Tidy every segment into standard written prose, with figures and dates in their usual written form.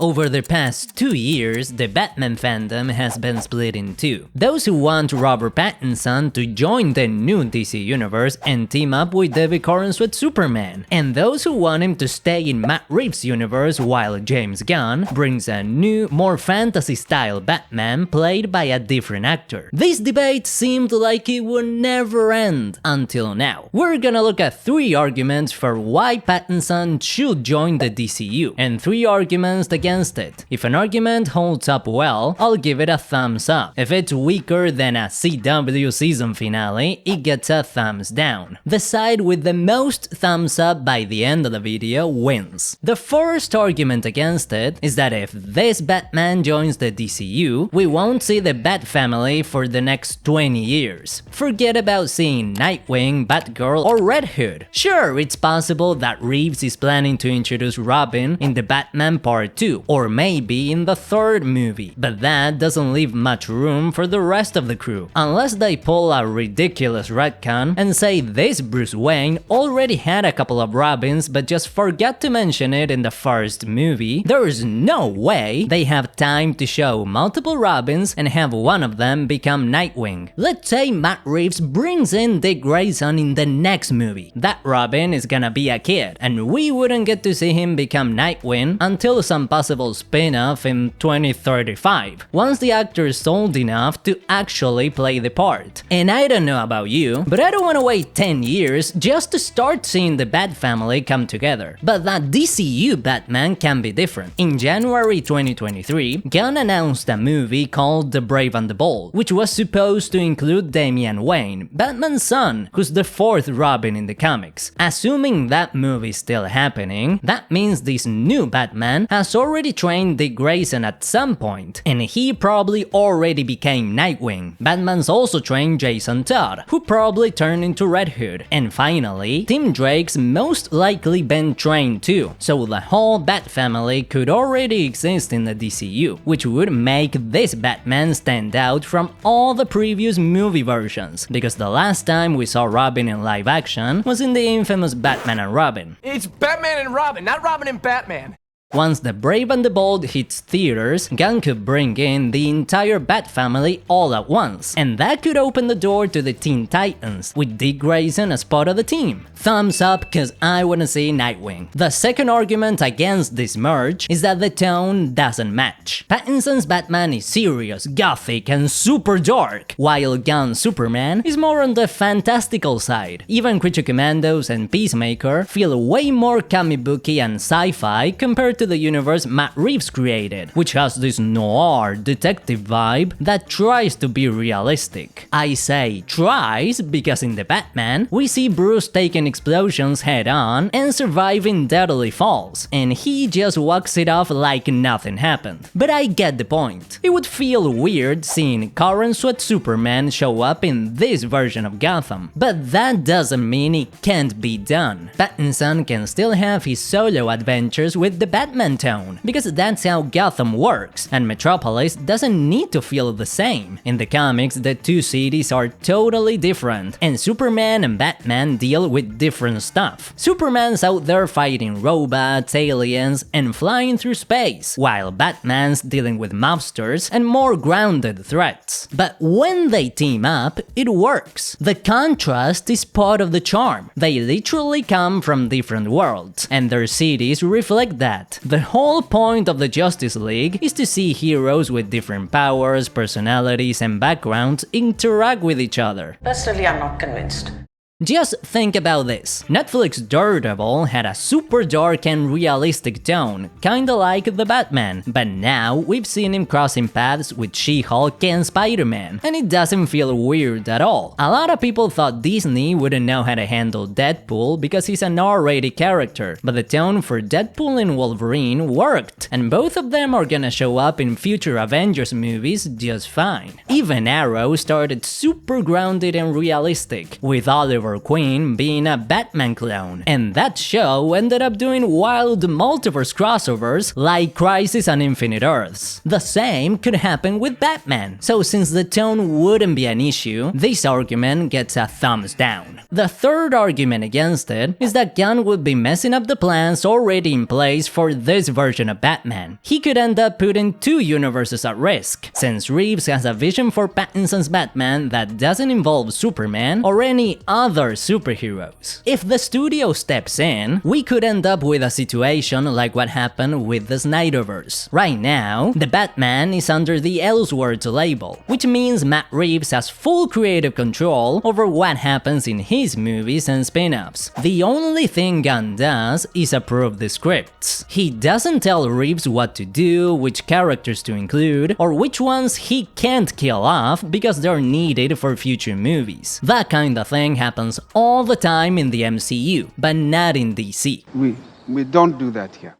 Over the past 2 years, the Batman fandom has been split in two. Those who want Robert Pattinson to join the new DC universe and team up with David Corenswet Superman, and those who want him to stay in Matt Reeves' universe while James Gunn brings a new, more fantasy-style Batman played by a different actor. This debate seemed like it would never end until now. We're gonna look at 3 arguments for why Pattinson should join the DCU, and 3 arguments against it. If an argument holds up well, I'll give it a thumbs up. If it's weaker than a CW season finale, it gets a thumbs down. The side with the most thumbs up by the end of the video wins. The first argument against it is that if this Batman joins the DCU, we won't see the Bat family for the next 20 years. Forget about seeing Nightwing, Batgirl, or Red Hood. Sure, it's possible that Reeves is planning to introduce Robin in the Batman Part 2, or maybe in the 3rd movie, but that doesn't leave much room for the rest of the crew. Unless they pull a ridiculous retcon and say this Bruce Wayne already had a couple of Robins but just forgot to mention it in the 1st movie, there's no way they have time to show multiple Robins and have one of them become Nightwing. Let's say Matt Reeves brings in Dick Grayson in the next movie. That Robin is gonna be a kid, and we wouldn't get to see him become Nightwing until some possible spin-off in 2035, once the actor is old enough to actually play the part. And I don't know about you, but I don't want to wait 10 years just to start seeing the Bat family come together. But that DCU Batman can be different. In January 2023, Gunn announced a movie called The Brave and the Bold, which was supposed to include Damian Wayne, Batman's son, who's the 4th Robin in the comics. Assuming that movie is still happening, that means this new Batman has already trained Dick Grayson at some point, and he probably already became Nightwing. Batman's also trained Jason Todd, who probably turned into Red Hood. And finally, Tim Drake's most likely been trained too, so the whole Bat family could already exist in the DCU, which would make this Batman stand out from all the previous movie versions, because the last time we saw Robin in live action was in the infamous Batman and Robin. It's Batman and Robin, not Robin and Batman. Once The Brave and the Bold hits theaters, Gunn could bring in the entire Bat family all at once, and that could open the door to the Teen Titans, with Dick Grayson as part of the team. Thumbs up, cause I wanna see Nightwing. The second argument against this merge is that the tone doesn't match. Pattinson's Batman is serious, gothic, and super dark, while Gunn's Superman is more on the fantastical side. Even Creature Commandos and Peacemaker feel way more comic booky and sci-fi compared to the universe Matt Reeves created, which has this noir detective vibe that tries to be realistic. I say tries because in the Batman, we see Bruce taking explosions head-on and surviving deadly falls, and he just walks it off like nothing happened. But I get the point. It would feel weird seeing Corenswet Superman show up in this version of Gotham, but that doesn't mean it can't be done. Pattinson can still have his solo adventures with the Batman tone, because that's how Gotham works, and Metropolis doesn't need to feel the same. In the comics, the 2 cities are totally different, and Superman and Batman deal with different stuff. Superman's out there fighting robots, aliens, and flying through space, while Batman's dealing with mobsters and more grounded threats. But when they team up, it works. The contrast is part of the charm. They literally come from different worlds, and their cities reflect that. The whole point of the Justice League is to see heroes with different powers, personalities, and backgrounds interact with each other. Personally, I'm not convinced. Just think about this. Netflix Daredevil had a super dark and realistic tone, kinda like the Batman, but now we've seen him crossing paths with She-Hulk and Spider-Man, and it doesn't feel weird at all. A lot of people thought Disney wouldn't know how to handle Deadpool because he's an R-rated character, but the tone for Deadpool and Wolverine worked, and both of them are gonna show up in future Avengers movies just fine. Even Arrow started super grounded and realistic, with Oliver Oliver Queen being a Batman clone, and that show ended up doing wild multiverse crossovers like Crisis on Infinite Earths. The same could happen with Batman, so since the tone wouldn't be an issue, this argument gets a thumbs down. The third argument against it is that Gunn would be messing up the plans already in place for this version of Batman. He could end up putting two universes at risk, since Reeves has a vision for Pattinson's Batman that doesn't involve Superman or any other superheroes. If the studio steps in, we could end up with a situation like what happened with the Snyderverse. Right now, the Batman is under the Elseworlds label, which means Matt Reeves has full creative control over what happens in his movies and spin-offs. The only thing Gunn does is approve the scripts. He doesn't tell Reeves what to do, which characters to include, or which ones he can't kill off because they're needed for future movies. That kind of thing happens all the time in the MCU, but not in DC. We don't do that here.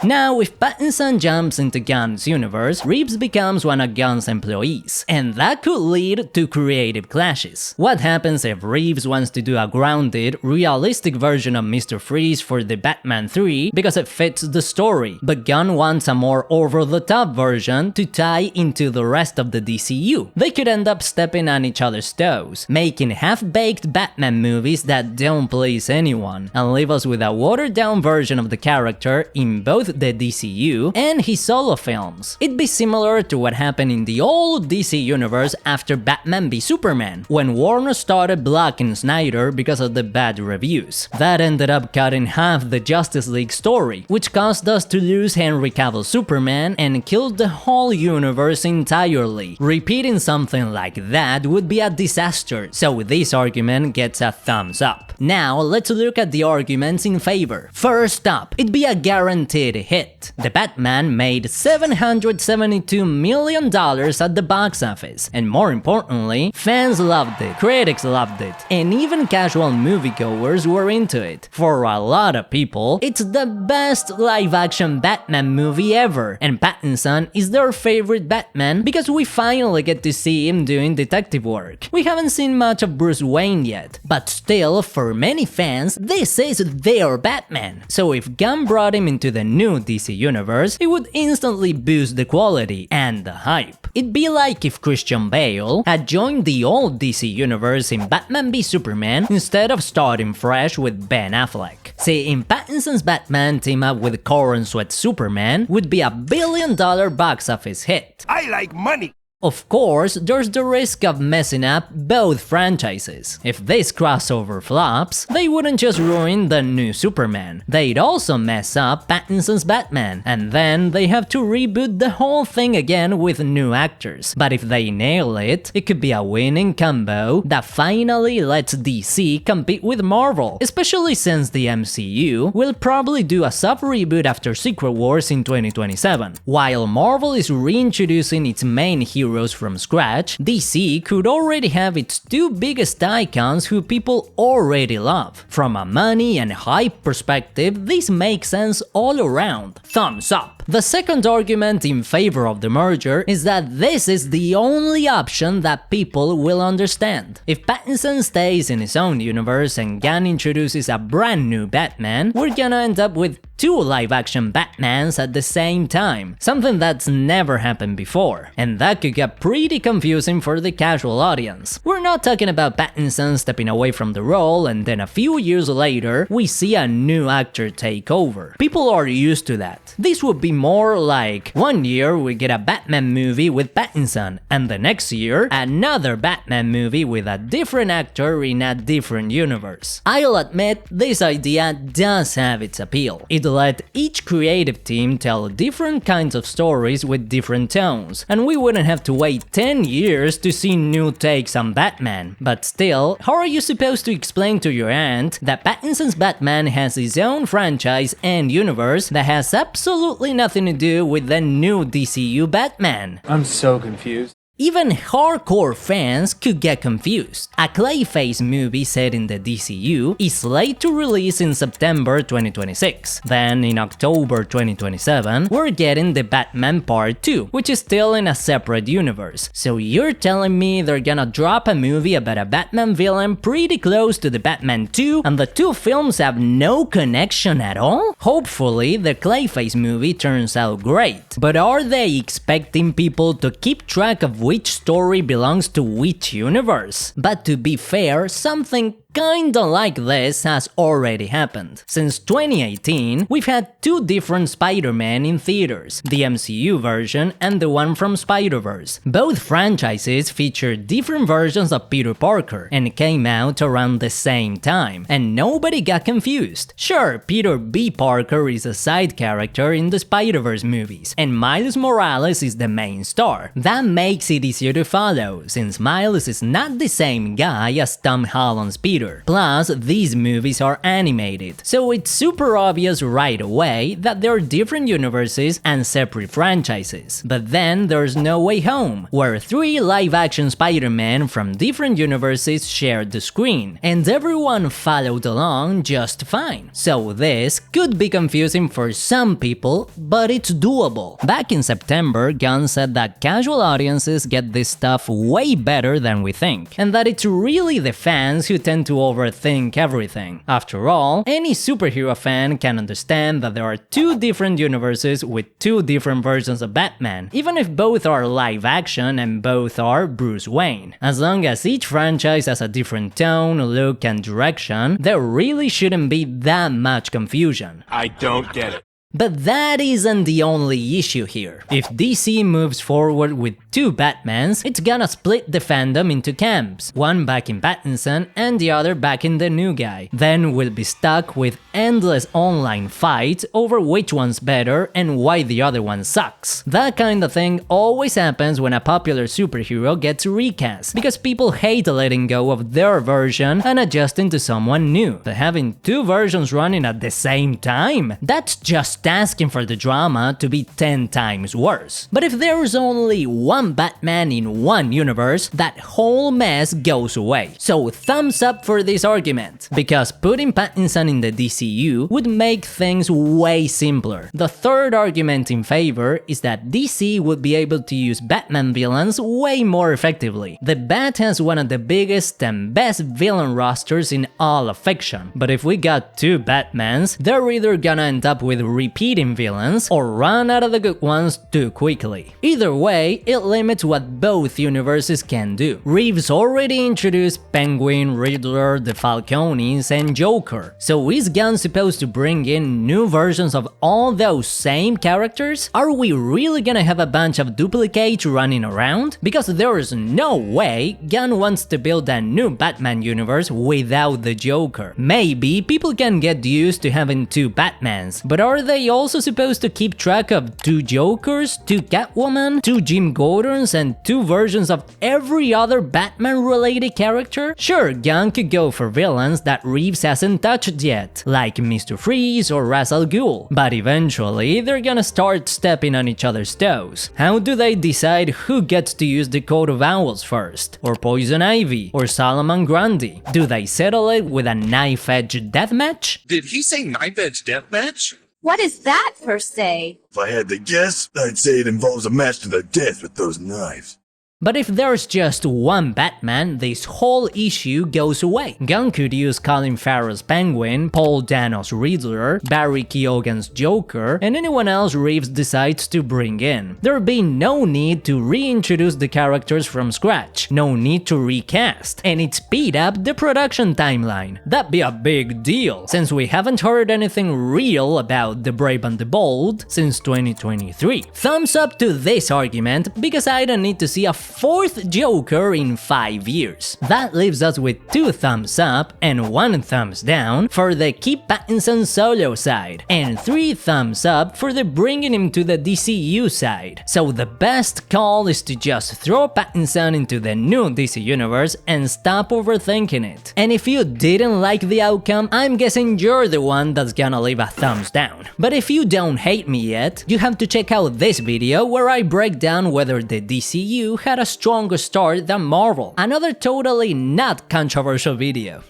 Now, if Pattinson jumps into Gunn's universe, Reeves becomes one of Gunn's employees, and that could lead to creative clashes. What happens if Reeves wants to do a grounded, realistic version of Mr. Freeze for the Batman 3 because it fits the story, but Gunn wants a more over-the-top version to tie into the rest of the DCU? They could end up stepping on each other's toes, making half-baked Batman movies that don't please anyone, and leave us with a watered-down version of the character in both the DCU and his solo films. It'd be similar to what happened in the old DC universe after Batman v Superman, when Warner started blocking Snyder because of the bad reviews. That ended up cutting half the Justice League story, which caused us to lose Henry Cavill's Superman and killed the whole universe entirely. Repeating something like that would be a disaster, so this argument gets a thumbs up. Now, let's look at the arguments in favor. First up, it'd be a guaranteed hit. The Batman made $772 million at the box office, and more importantly, fans loved it, critics loved it, and even casual moviegoers were into it. For a lot of people, it's the best live-action Batman movie ever, and Pattinson is their favorite Batman because we finally get to see him doing detective work. We haven't seen much of Bruce Wayne yet, but still, for many fans, this is their Batman. So if Gunn brought him into the new DC universe, it would instantly boost the quality and the hype. It'd be like if Christian Bale had joined the old DC universe in Batman v Superman instead of starting fresh with Ben Affleck. Seeing Pattinson's Batman team up with Corran Sweat's Superman would be $1 billion box office hit. I like money. Of course, there's the risk of messing up both franchises. If this crossover flops, they wouldn't just ruin the new Superman, they'd also mess up Pattinson's Batman, and then they have to reboot the whole thing again with new actors. But if they nail it, it could be a winning combo that finally lets DC compete with Marvel, especially since the MCU will probably do a soft reboot after Secret Wars in 2027. While Marvel is reintroducing its main heroes from scratch, DC could already have its two biggest icons who people already love. From a money and hype perspective, this makes sense all around. Thumbs up. The second argument in favor of the merger is that this is the only option that people will understand. If Pattinson stays in his own universe and Gunn introduces a brand new Batman, we're gonna end up with two live-action Batmans at the same time, something that's never happened before, and that could get pretty confusing for the casual audience. We're not talking about Pattinson stepping away from the role and then a few years later we see a new actor take over. People are used to that. This would be more like one year we get a Batman movie with Pattinson, and the next year another Batman movie with a different actor in a different universe. I'll admit, this idea does have its appeal. It let each creative team tell different kinds of stories with different tones, and we wouldn't have to wait 10 years to see new takes on Batman. But still, how are you supposed to explain to your aunt that Pattinson's Batman has his own franchise and universe that has absolutely nothing to do with the new DCU Batman? I'm so confused. Even hardcore fans could get confused. A Clayface movie set in the DCU is slated to release in September 2026. Then, in October 2027, we're getting the Batman Part 2, which is still in a separate universe. So you're telling me they're gonna drop a movie about a Batman villain pretty close to the Batman 2, and the two films have no connection at all? Hopefully, the Clayface movie turns out great. But are they expecting people to keep track of which story belongs to which universe? But to be fair, something kinda like this has already happened. Since 2018, we've had two different Spider-Man in theaters, the MCU version and the one from Spider-Verse. Both franchises feature different versions of Peter Parker and came out around the same time, and nobody got confused. Sure, Peter B. Parker is a side character in the Spider-Verse movies, and Miles Morales is the main star. That makes it easier to follow, since Miles is not the same guy as Tom Holland's Peter. Plus, these movies are animated, so it's super obvious right away that they're different universes and separate franchises. But then there's No Way Home, where three live-action Spider-Man from different universes shared the screen, and everyone followed along just fine. So this could be confusing for some people, but it's doable. Back in September, Gunn said that casual audiences get this stuff way better than we think, and that it's really the fans who tend to overthink everything. After all, any superhero fan can understand that there are two different universes with two different versions of Batman, even if both are live action and both are Bruce Wayne. As long as each franchise has a different tone, look, and direction, there really shouldn't be that much confusion. I don't get it. But that isn't the only issue here. If DC moves forward with two Batmans, it's gonna split the fandom into camps, one backing Pattinson and the other backing the new guy. Then we'll be stuck with endless online fights over which one's better and why the other one sucks. That kind of thing always happens when a popular superhero gets recast, because people hate letting go of their version and adjusting to someone new. But having two versions running at the same time? That's just asking for the drama to be 10 times worse. But if there's only one Batman in one universe, that whole mess goes away. So thumbs up for this argument, because putting Pattinson in the DCU would make things way simpler. The third argument in favor is that DC would be able to use Batman villains way more effectively. The Bat has one of the biggest and best villain rosters in all of fiction, but if we got two Batmans, they're either gonna end up with repeating villains or run out of the good ones too quickly. Either way, it limits what both universes can do. Reeves already introduced Penguin, Riddler, the Falcones, and Joker, so is Gunn supposed to bring in new versions of all those same characters? Are we really gonna have a bunch of duplicates running around? Because there's no way Gunn wants to build a new Batman universe without the Joker. Maybe people can get used to having two Batmans, but are they also supposed to keep track of two Jokers, two Catwoman, two Jim Gordons, and two versions of every other Batman-related character? Sure, Gunn could go for villains that Reeves hasn't touched yet, like Mr. Freeze or Ra's al Ghul, but eventually they're gonna start stepping on each other's toes. How do they decide who gets to use the Coat of Owls first? Or Poison Ivy? Or Solomon Grundy? Do they settle it with a knife-edge deathmatch? Did he say knife-edge deathmatch? What is that per se? If I had to guess, I'd say it involves a match to the death with those knives. But if there's just one Batman, this whole issue goes away. Gunn could use Colin Farrell's Penguin, Paul Dano's Riddler, Barry Keoghan's Joker, and anyone else Reeves decides to bring in. There'd be no need to reintroduce the characters from scratch, no need to recast, and it'd speed up the production timeline. That'd be a big deal, since we haven't heard anything real about The Brave and the Bold since 2023. Thumbs up to this argument, because I don't need to see a fourth Joker in 5 years. That leaves us with 2 thumbs up and 1 thumbs down for the keep Pattinson solo side, and 3 thumbs up for the bringing him to the DCU side. So the best call is to just throw Pattinson into the new DC universe and stop overthinking it. And if you didn't like the outcome, I'm guessing you're the one that's gonna leave a thumbs down. But if you don't hate me yet, you have to check out this video where I break down whether the DCU had a a stronger start than Marvel. Another totally not controversial video.